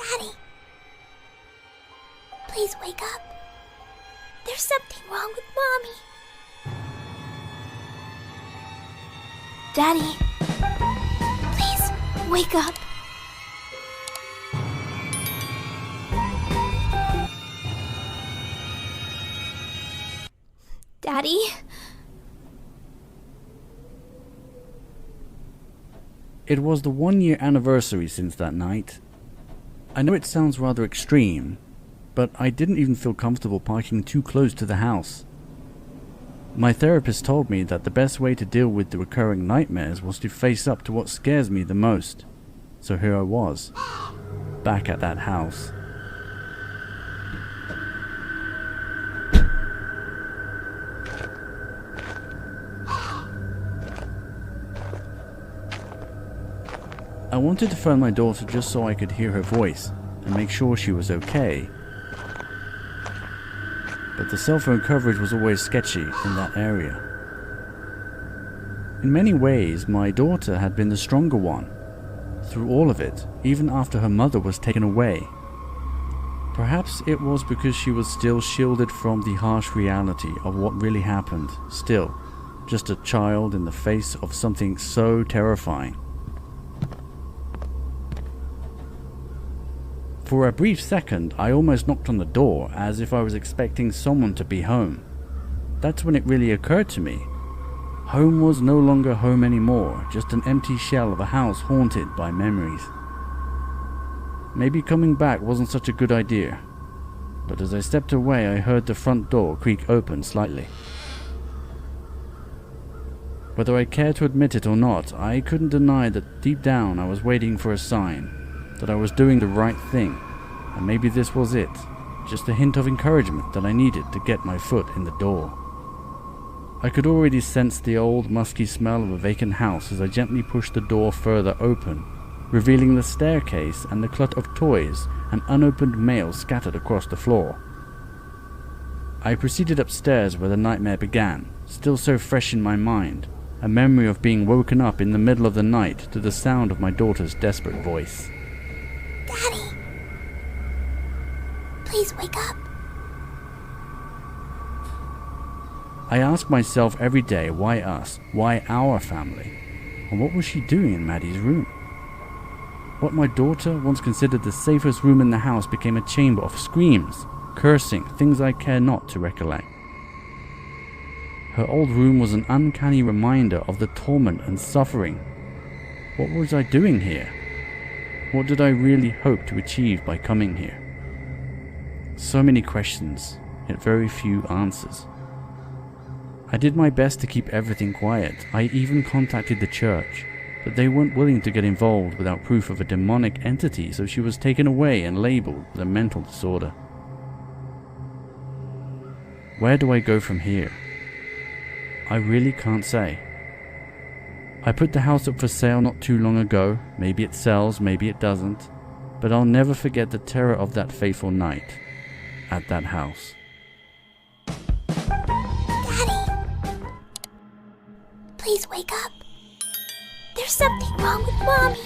Daddy, please wake up. There's something wrong with Mommy. Daddy, please wake up. Daddy? It was the 1-year anniversary since that night. I know it sounds rather extreme, but I didn't even feel comfortable parking too close to the house. My therapist told me that the best way to deal with the recurring nightmares was to face up to what scares me the most. So here I was, back at that house. I wanted to phone my daughter just so I could hear her voice and make sure she was okay. But the cell phone coverage was always sketchy in that area. In many ways, my daughter had been the stronger one through all of it, even after her mother was taken away. Perhaps it was because she was still shielded from the harsh reality of what really happened, still just a child in the face of something so terrifying. For a brief second, I almost knocked on the door as if I was expecting someone to be home. That's when it really occurred to me. Home was no longer home anymore, just an empty shell of a house haunted by memories. Maybe coming back wasn't such a good idea, but as I stepped away, I heard the front door creak open slightly. Whether I cared to admit it or not, I couldn't deny that deep down I was waiting for a sign that I was doing the right thing, and maybe this was it, just a hint of encouragement that I needed to get my foot in the door. I could already sense the old musky smell of a vacant house as I gently pushed the door further open, revealing the staircase and the clutter of toys and unopened mail scattered across the floor. I proceeded upstairs where the nightmare began, still so fresh in my mind, a memory of being woken up in the middle of the night to the sound of my daughter's desperate voice. Daddy, please wake up. I asked myself every day, why us? Why our family? And what was she doing in Maddie's room? What my daughter once considered the safest room in the house became a chamber of screams, cursing, things I care not to recollect. Her old room was an uncanny reminder of the torment and suffering. What was I doing here? What did I really hope to achieve by coming here? So many questions, yet very few answers. I did my best to keep everything quiet. I even contacted the church, but they weren't willing to get involved without proof of a demonic entity, so she was taken away and labeled with a mental disorder. Where do I go from here? I really can't say. I put the house up for sale not too long ago. Maybe it sells, maybe it doesn't. But I'll never forget the terror of that fateful night at that house. Daddy, please wake up. There's something wrong with Mommy.